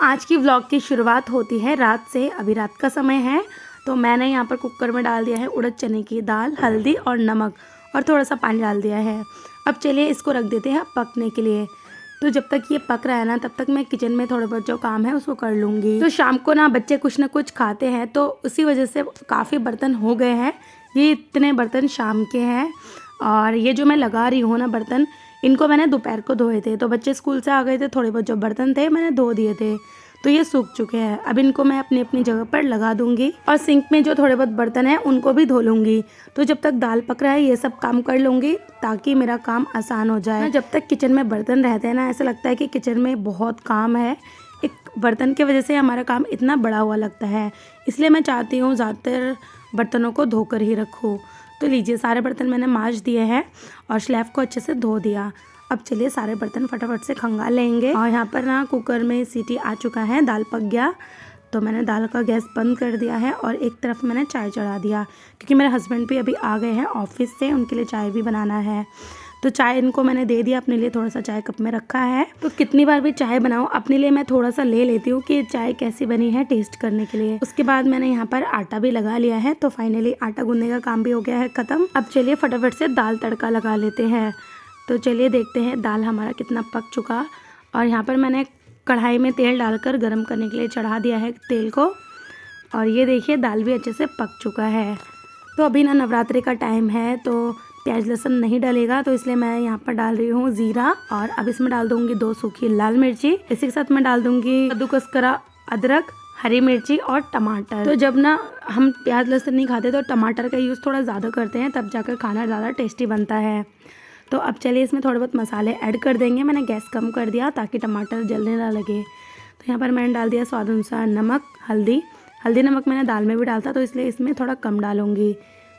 आज की व्लॉग की शुरुआत होती है रात से। अभी रात का समय है तो मैंने यहाँ पर कुकर में डाल दिया है उड़द चने की दाल, हल्दी और नमक और थोड़ा सा पानी डाल दिया है। अब चलिए इसको रख देते हैं पकने के लिए। तो जब तक ये पक रहा है ना, तब तक मैं किचन में थोड़ा बहुत जो काम है उसको कर लूँगी। तो शाम को ना बच्चे कुछ ना कुछ खाते हैं, तो उसी वजह से काफ़ी बर्तन हो गए हैं। ये इतने बर्तन शाम के हैं और ये जो मैं लगा रही हूँ ना बर्तन, इनको मैंने दोपहर को धोए थे। तो बच्चे स्कूल से आ गए थे, थोड़े बहुत जो बर्तन थे मैंने धो दिए थे, तो ये सूख चुके हैं। अब इनको मैं अपनी अपनी जगह पर लगा दूंगी और सिंक में जो थोड़े बहुत बर्तन हैं उनको भी धो लूंगी। तो जब तक दाल पक रहा है ये सब काम कर लूंगी ताकि मेरा काम आसान हो जाए। जब तक किचन में बर्तन रहते हैं ना, ऐसा लगता है कि किचन में बहुत काम है। एक बर्तन की वजह से हमारा काम इतना बड़ा हुआ लगता है, इसलिए मैं चाहती हूँ ज़्यादातर बर्तनों को धोकर ही रखूँ। तो लीजिए, सारे बर्तन मैंने मांज दिए हैं और स्लैब को अच्छे से धो दिया। अब चलिए सारे बर्तन फटाफट से खंगाल लेंगे। और यहाँ पर ना कुकर में सीटी आ चुका है, दाल पक गया। तो मैंने दाल का गैस बंद कर दिया है और एक तरफ मैंने चाय चढ़ा दिया, क्योंकि मेरे हस्बैंड भी अभी आ गए हैं ऑफिस से, उनके लिए चाय भी बनाना है। तो चाय इनको मैंने दे दिया, अपने लिए थोड़ा सा चाय कप में रखा है। तो कितनी बार भी चाय बनाऊँ, अपने लिए मैं थोड़ा सा ले लेती हूँ कि चाय कैसी बनी है टेस्ट करने के लिए। उसके बाद मैंने यहाँ पर आटा भी लगा लिया है। तो फाइनली आटा गूंदने का काम भी हो गया है खत्म। अब चलिए फटाफट से दाल तड़का लगा लेते हैं। तो चलिए देखते हैं दाल हमारा कितना पक चुका। और यहाँ पर मैंने कढ़ाई में तेल डालकर गरम करने के लिए चढ़ा दिया है तेल को। और ये देखिए दाल भी अच्छे से पक चुका है। तो अभी ना नवरात्रि का टाइम है, तो प्याज लहसुन नहीं डलेगा, तो इसलिए मैं यहाँ पर डाल रही हूँ जीरा। और अब इसमें डाल दूँगी 2 सूखी लाल मिर्ची। इसी के साथ मैं डाल दूँगी कद्दूकस करा अदरक, हरी मिर्ची और टमाटर। तो जब ना हम प्याज लहसुन नहीं खाते तो टमाटर का यूज़ थोड़ा ज़्यादा करते हैं, तब जाकर खाना ज़्यादा टेस्टी बनता है। तो अब चलिए इसमें थोड़े बहुत मसाले ऐड कर देंगे। मैंने गैस कम कर दिया ताकि टमाटर जलने ना लगे। तो यहाँ पर मैंने डाल दिया स्वाद अनुसार नमक, हल्दी नमक मैंने दाल में भी डालता, तो इसलिए इसमें थोड़ा कम डालूँगी।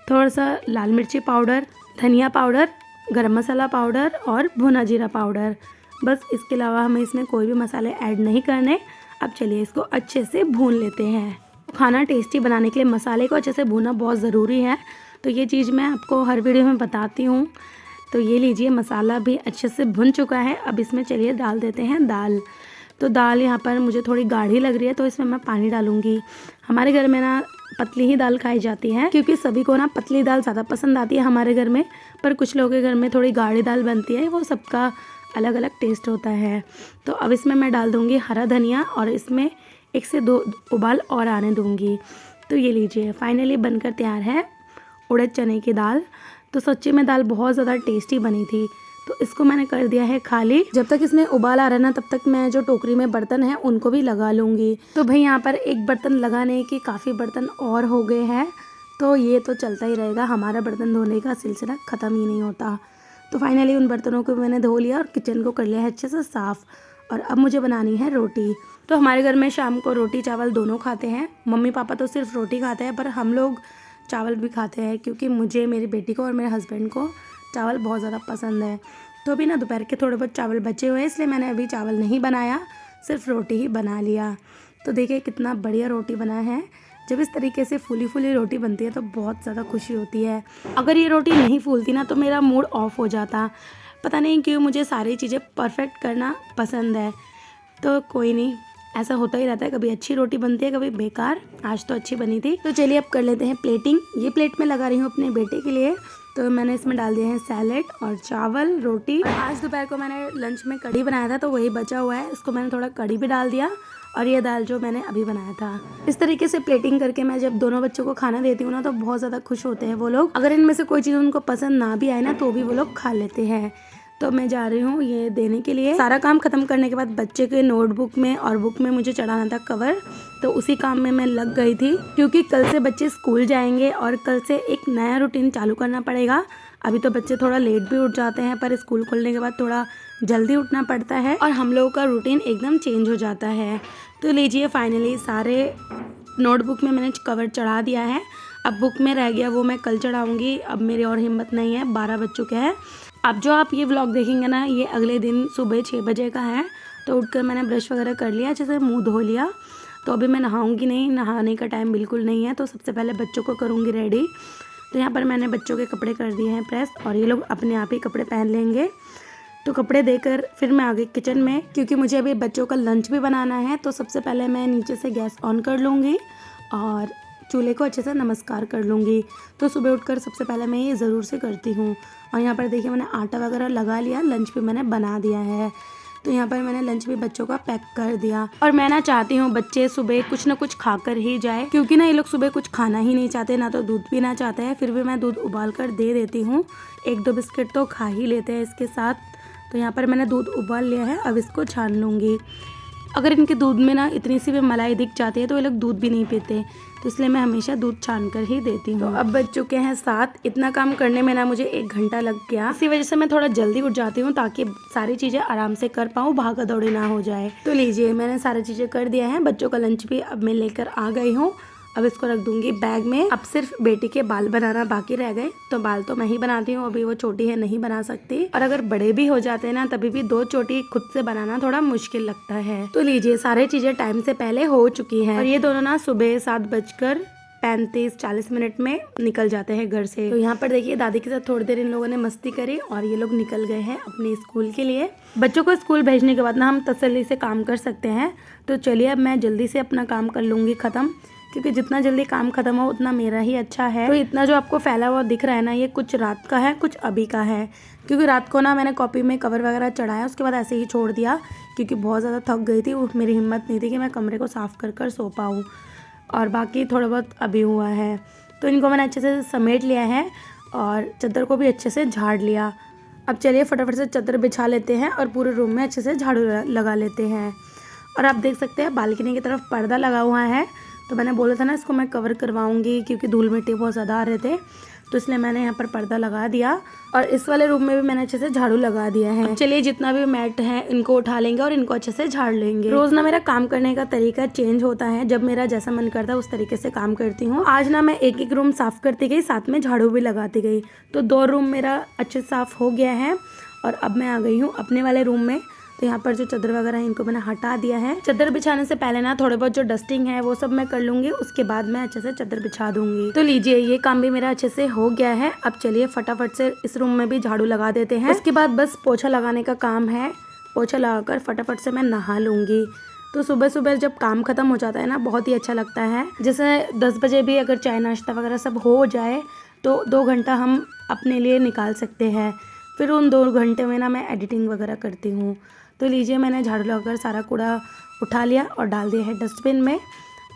थोड़ा सा लाल मिर्ची पाउडर, धनिया पाउडर, गरम मसाला पाउडर और भुना जीरा पाउडर। बस, इसके अलावा हमें इसमें कोई भी मसाले ऐड नहीं करने। अब चलिए इसको अच्छे से भून लेते हैं। खाना टेस्टी बनाने के लिए मसाले को अच्छे से भूनना बहुत ज़रूरी है। तो ये चीज़ मैं आपको हर वीडियो में बताती हूँ। तो ये लीजिए, मसाला भी अच्छे से भुन चुका है। अब इसमें चलिए डाल देते हैं दाल। तो दाल यहाँ पर मुझे थोड़ी गाढ़ी लग रही है, तो इसमें मैं पानी डालूँगी। हमारे घर में ना पतली ही दाल खाई जाती है, क्योंकि सभी को ना पतली दाल ज़्यादा पसंद आती है हमारे घर में। पर कुछ लोगों के घर में थोड़ी गाढ़ी दाल बनती है, वो सबका अलग अलग टेस्ट होता है। तो अब इसमें मैं डाल दूँगी हरा धनिया और इसमें 1 से 2 उबाल और आने दूँगी। तो ये लीजिए, फाइनली बनकर तैयार है उड़द चने की दाल। तो सच्ची में दाल बहुत ज़्यादा टेस्टी बनी थी। तो इसको मैंने कर दिया है खाली। जब तक इसमें उबाल आ रहा है ना, तब तक मैं जो टोकरी में बर्तन हैं उनको भी लगा लूँगी। तो भाई यहाँ पर एक बर्तन लगाने की काफ़ी बर्तन और हो गए हैं, तो ये तो चलता ही रहेगा, हमारा बर्तन धोने का सिलसिला ख़त्म ही नहीं होता। तो फाइनली उन बर्तनों को मैंने धो लिया और किचन को कर लिया है अच्छे से साफ़। और अब मुझे बनानी है रोटी। तो हमारे घर में शाम को रोटी चावल दोनों खाते हैं। मम्मी पापा तो सिर्फ रोटी खाते हैं, पर हम लोग चावल भी खाते हैं, क्योंकि मुझे, मेरी बेटी को और मेरे हस्बैंड को चावल बहुत ज़्यादा पसंद है। तो अभी ना दोपहर के थोड़े बहुत चावल बचे हुए हैं, इसलिए मैंने अभी चावल नहीं बनाया, सिर्फ रोटी ही बना लिया। तो देखिए कितना बढ़िया रोटी बना है। जब इस तरीके से फूली फूली रोटी बनती है तो बहुत ज़्यादा खुशी होती है। अगर ये रोटी नहीं फूलती ना, तो मेरा मूड ऑफ हो जाता। पता नहीं क्यों मुझे सारी चीज़ें परफेक्ट करना पसंद है। तो कोई नहीं, ऐसा होता ही रहता है, कभी अच्छी रोटी बनती है, कभी बेकार। आज तो अच्छी बनी थी। तो चलिए अब कर लेते हैं प्लेटिंग। ये प्लेट में लगा रही हूँ अपने बेटे के लिए। तो मैंने इसमें डाल दिए हैं सैलेड और चावल, रोटी। आज दोपहर को मैंने लंच में कढ़ी बनाया था, तो वही बचा हुआ है, इसको मैंने थोड़ा कढ़ी भी डाल दिया। और ये दाल जो मैंने अभी बनाया था, इस तरीके से प्लेटिंग करके मैं जब दोनों बच्चों को खाना देती हूँ ना, तो बहुत ज़्यादा खुश होते हैं वो लोग। अगर इनमें से कोई चीज़ उनको पसंद ना भी आए ना, तो भी वो लोग खा लेते हैं। तो मैं जा रही हूँ ये देने के लिए। सारा काम खत्म करने के बाद बच्चे के नोटबुक में और बुक में मुझे चढ़ाना था कवर, तो उसी काम में मैं लग गई थी, क्योंकि कल से बच्चे स्कूल जाएंगे और कल से एक नया रूटीन चालू करना पड़ेगा। अभी तो बच्चे थोड़ा लेट भी उठ जाते हैं, पर स्कूल खुलने के बाद थोड़ा जल्दी उठना पड़ता है और हम लोगों का रूटीन एकदम चेंज हो जाता है। तो लीजिए, फाइनली सारे नोटबुक में मैंने कवर चढ़ा दिया है। अब बुक में रह गया वो मैं कल चढ़ाऊँगी। अब मेरी और हिम्मत नहीं है, 12 बज चुके हैं। अब जो आप ये व्लॉग देखेंगे ना, ये अगले दिन सुबह 6 बजे का है। तो उठकर मैंने ब्रश वगैरह कर लिया, अच्छे से मुँह धो लिया। तो अभी मैं नहाऊंगी नहीं, नहाने का टाइम बिल्कुल नहीं है। तो सबसे पहले बच्चों को करूँगी रेडी। तो यहाँ पर मैंने बच्चों के कपड़े कर दिए हैं प्रेस, और ये लोग अपने आप ही कपड़े पहन लेंगे। तो कपड़े देकर फिर मैं आ गई किचन में, क्योंकि मुझे अभी बच्चों का लंच भी बनाना है। तो सबसे पहले मैं नीचे से गैस ऑन कर लूँगी और चूल्हे को अच्छे से नमस्कार कर लूँगी। तो सुबह उठकर सबसे पहले मैं ये ज़रूर से करती हूँ। और यहाँ पर देखिए मैंने आटा वगैरह लगा लिया, लंच भी मैंने बना दिया है। तो यहाँ पर मैंने लंच भी बच्चों का पैक कर दिया। और मैं ना चाहती हूँ बच्चे सुबह कुछ ना कुछ खाकर ही जाए, क्योंकि ना ये लोग सुबह कुछ खाना ही नहीं चाहते, ना तो दूध पीना चाहते हैं। फिर भी मैं दूध उबाल कर दे देती हूँ, 1-2 बिस्किट तो खा ही लेते हैं इसके साथ। तो यहाँ पर मैंने दूध उबाल लिया है, अब इसको छान लूँगी। अगर इनके दूध में ना इतनी सी भी मलाई दिख जाती है तो ये लोग दूध भी नहीं पीते, तो इसलिए मैं हमेशा दूध छान कर ही देती हूँ। तो अब बज चुके हैं 7। इतना काम करने में ना मुझे 1 घंटा लग गया। इसी वजह से मैं थोड़ा जल्दी उठ जाती हूँ ताकि सारी चीज़ें आराम से कर पाऊँ, भागा दौड़ी ना हो जाए। तो लीजिए मैंने सारी चीज़ें कर दिया है। बच्चों का लंच भी अब मैं लेकर आ गई हूँ। अब इसको रख दूंगी बैग में। अब सिर्फ बेटी के बाल बनाना बाकी रह गए, तो बाल तो मैं ही बनाती हूँ, अभी वो छोटी है नहीं बना सकती। और अगर बड़े भी हो जाते हैं ना तभी भी 2 चोटी खुद से बनाना थोड़ा मुश्किल लगता है। तो लीजिए सारी चीजें टाइम से पहले हो चुकी है और ये दोनों ना सुबह 7:35-40 मिनट में निकल जाते हैं घर से। तो यहाँ पर देखिए दादी के साथ थोड़ी देर इन लोगों ने मस्ती करी और ये लोग निकल गए हैं अपने स्कूल के लिए। बच्चों को स्कूल भेजने के बाद ना हम तसल्ली से काम कर सकते हैं। तो चलिए अब मैं जल्दी से अपना काम कर लूँगी ख़त्म, क्योंकि जितना जल्दी काम खत्म हो उतना मेरा ही अच्छा है। तो इतना जो आपको फैला हुआ दिख रहा है ना, ये कुछ रात का है कुछ अभी का है, क्योंकि रात को ना मैंने कॉपी में कवर वगैरह चढ़ाया, उसके बाद ऐसे ही छोड़ दिया क्योंकि बहुत ज़्यादा थक गई थी। मेरी हिम्मत नहीं थी कि मैं कमरे को साफ़ कर कर सो पाऊँ। और बाकी थोड़ा बहुत अभी हुआ है। तो इनको मैंने अच्छे से समेट लिया है और चादर को भी अच्छे से झाड़ लिया। अब चलिए फटाफट से चादर बिछा लेते हैं और पूरे रूम में अच्छे से झाड़ू लगा लेते हैं। और आप देख सकते हैं बालकनी की तरफ पर्दा लगा हुआ है। तो मैंने बोला था ना इसको मैं कवर करवाऊंगी, क्योंकि धूल मिट्टी बहुत ज़्यादा आ रहे थे, तो इसलिए मैंने यहाँ पर पर्दा लगा दिया। और इस वाले रूम में भी मैंने अच्छे से झाड़ू लगा दिया है। चलिए जितना भी मैट है इनको उठा लेंगे और इनको अच्छे से झाड़ लेंगे। रोज ना मेरा काम करने का तरीका चेंज होता है, जब मेरा जैसा मन करता है उस तरीके से काम करती हूँ। आज ना मैं एक रूम साफ करती गई, साथ में झाड़ू भी लगाती गई, तो 2 रूम मेरा अच्छे से साफ हो गया है। और अब मैं आ गई हूँ अपने वाले रूम में। तो यहाँ पर जो चादर वगैरह है इनको मैंने हटा दिया है। चादर बिछाने से पहले ना थोड़े बहुत जो डस्टिंग है वो सब मैं कर लूंगी, उसके बाद मैं अच्छे से चादर बिछा दूंगी। तो लीजिए ये काम भी मेरा अच्छे से हो गया है। अब चलिए फटाफट से इस रूम में भी झाड़ू लगा देते हैं। उसके बाद बस पोछा लगाने का काम है। पोछा लगाकर फटाफट से मैं नहा लूंगी। तो सुबह सुबह जब काम खत्म हो जाता है ना बहुत ही अच्छा लगता है। जैसे 10 बजे भी अगर चाय नाश्ता वगैरह सब हो जाए तो 2 घंटा हम अपने लिए निकाल सकते हैं। फिर उन 2 घंटे में ना मैं एडिटिंग वगैरह करती हूँ। तो लीजिए मैंने झाड़ू लगाकर सारा कूड़ा उठा लिया और डाल दिया है डस्टबिन में।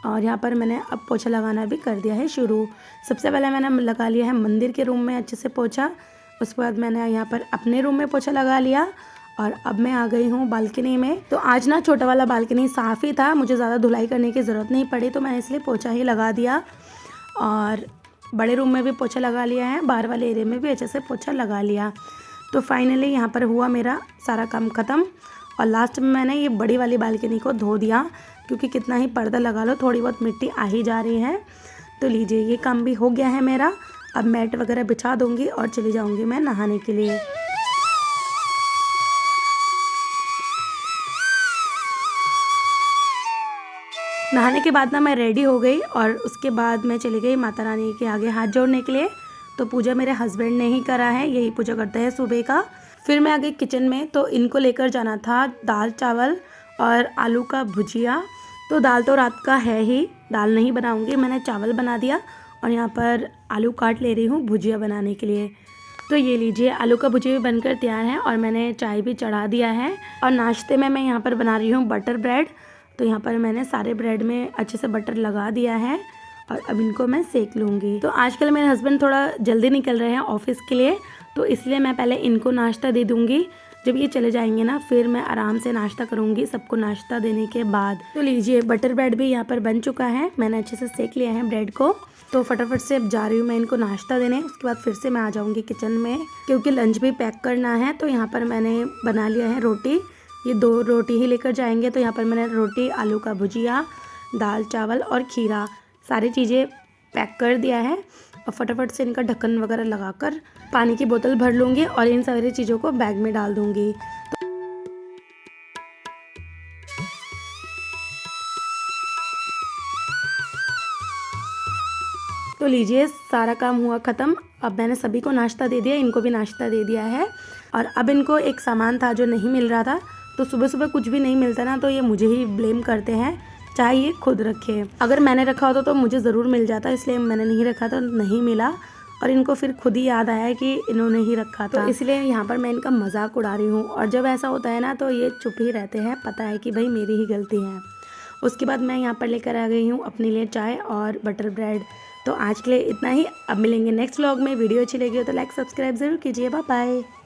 और यहाँ पर मैंने अब पोछा लगाना भी कर दिया है शुरू। सबसे पहले मैंने लगा लिया है मंदिर के रूम में अच्छे से पोछा। उसके बाद मैंने यहाँ पर अपने रूम में पोछा लगा लिया और अब मैं आ गई हूँ बालकनी में। तो आज ना छोटा वाला बालकनी साफ़ ही था, मुझे ज़्यादा धुलाई करने की ज़रूरत नहीं पड़ी, तो मैंने इसलिए पोछा ही लगा दिया। और बड़े रूम में भी पोछा लगा लिया है, बाहर वाले एरिया में भी अच्छे से पोछा लगा लिया। तो फाइनली यहाँ पर हुआ मेरा सारा काम ख़त्म। और लास्ट में मैंने ये बड़ी वाली बालकनी को धो दिया, क्योंकि कितना ही पर्दा लगा लो थोड़ी बहुत मिट्टी आ ही जा रही है। तो लीजिए ये काम भी हो गया है मेरा। अब मैट वगैरह बिछा दूँगी और चली जाऊँगी मैं नहाने के लिए। नहाने के बाद ना मैं रेडी हो गई और उसके बाद मैं चली गई माता रानी के आगे हाथ जोड़ने के लिए। तो पूजा मेरे हस्बैंड ने ही करा है, यही पूजा करते हैं सुबह का। फिर मैं आ गई किचन में। तो इनको लेकर जाना था दाल चावल और आलू का भुजिया। तो दाल तो रात का है ही, दाल नहीं बनाऊंगी, मैंने चावल बना दिया और यहाँ पर आलू काट ले रही हूँ भुजिया बनाने के लिए। तो ये लीजिए आलू का भुजिया भी बनकर तैयार है और मैंने चाय भी चढ़ा दिया है। और नाश्ते में मैं यहाँ पर बना रही हूँ बटर ब्रेड। तो यहाँ पर मैंने सारे ब्रेड में अच्छे से बटर लगा दिया है और अब इनको मैं सेक लूँगी। तो आजकल मेरे हस्बैंड थोड़ा जल्दी निकल रहे हैं ऑफिस के लिए, तो इसलिए मैं पहले इनको नाश्ता दे दूँगी। जब ये चले जाएंगे ना फिर मैं आराम से नाश्ता करूँगी सबको नाश्ता देने के बाद। तो लीजिए बटर ब्रेड भी यहाँ पर बन चुका है, मैंने अच्छे से सेक लिया है ब्रेड को। तो फटाफट से अब जा रही हूँ मैं इनको नाश्ता देने। उसके बाद फिर से मैं आ जाऊँगी किचन में, क्योंकि लंच भी पैक करना है। तो यहाँ पर मैंने बना लिया है रोटी, ये 2 रोटी ही लेकर जाएंगे। तो यहाँ पर मैंने रोटी, आलू का भुजिया, दाल चावल और खीरा सारी चीज़ें पैक कर दिया है। और फटाफट से इनका ढक्कन वगैरह लगाकर पानी की बोतल भर लूँगी और इन सारी चीज़ों को बैग में डाल दूँगी। तो लीजिए सारा काम हुआ ख़त्म। अब मैंने सभी को नाश्ता दे दिया, इनको भी नाश्ता दे दिया है। और अब इनको एक सामान था जो नहीं मिल रहा था, तो सुबह सुबह कुछ भी नहीं मिलता ना तो ये मुझे ही ब्लेम करते हैं, चाहे ये खुद रखे। अगर मैंने रखा होता तो मुझे ज़रूर मिल जाता, इसलिए मैंने नहीं रखा तो नहीं मिला। और इनको फिर खुद ही याद आया कि इन्होंने ही रखा था, तो इसलिए यहाँ पर मैं इनका मजाक उड़ा रही हूँ। और जब ऐसा होता है ना तो ये चुप ही रहते हैं, पता है कि भाई मेरी ही गलती है। उसके बाद मैं यहाँ पर लेकर आ गई हूँ अपने लिए चाय और बटर ब्रेड। तो आज के लिए इतना ही, अब मिलेंगे नेक्स्ट व्लॉग में। वीडियो अच्छी लगी हो तो लाइक सब्सक्राइब ज़रूर कीजिए। Bye bye.